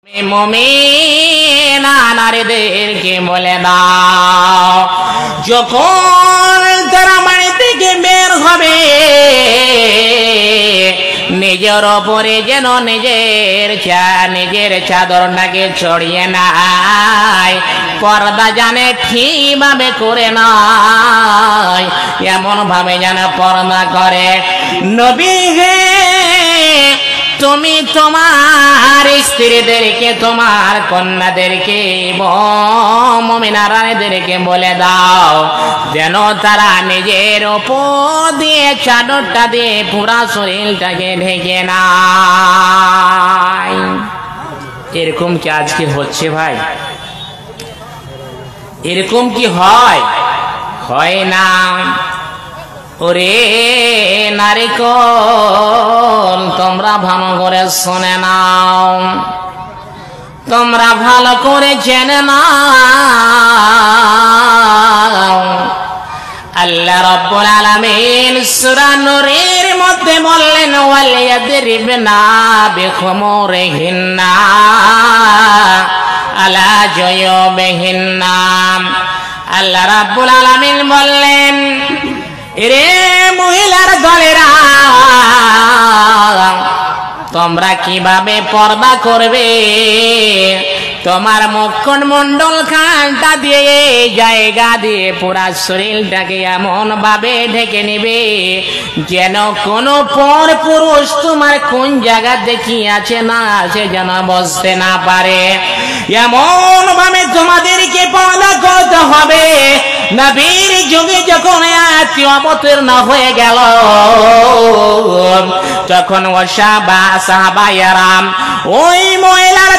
মুমিনা নারীদেরকে বলে দাও, যখন তারা বাড়ি থেকে বের হবে নিজের ওপরে যেন নিজের চাদরটাকে ছড়িয়ে নাই, পর্দা জানে ঠিকভাবে করে নাই, এমন ভাবে যেন পর্দা করে। নবী হে, তুমি তোমার স্ত্রীদেরকে, তোমার কন্যাদেরকে, মুমিনা নারীদেরকে বলে দাও যেন তারা নিজের ওপর দিয়ে চাদরটা দিয়ে পুরা শরীরটাকে ঢেকে নাই। এরকম কি আজকে হচ্ছে ভাই? এরকম কি হয়? হয় না। ওরে নারীকল, তোমরা ভালো করে শুনে নাও, তোমরা ভালো করে জেনে নাও, আল্লাহ রাব্বুল আলামিন সূরা নূরের মধ্যে বললেন ওয়ালিয়াদরিবনা বিখুমুরিহিন্না আলা জুয়ুবিহিন্না। আল্লাহ রাব্বুল আলামিন বললেন, এরে মহিলার দলেরা, তোমরা কিভাবে পর্দা করবে? তোমার মুখমণ্ডল খানটা দিয়ে, জায়গা দিয়ে পুরা শরীরটাকে এমন ভাবে ঢেকে নেবে যেন কোনো পর পুরুষ তোমার কোন জায়গা দেখিয়াছে না আছে যেন বুঝতে না পারে। এমন ভাবে তোমাদেরকে পর্দা করতে হবে। নবীর যুগে যখন আয়াতটি অবতীর্ণ হয়ে গেল, তখন সাহাবায়ে কেরাম ওই মহিলার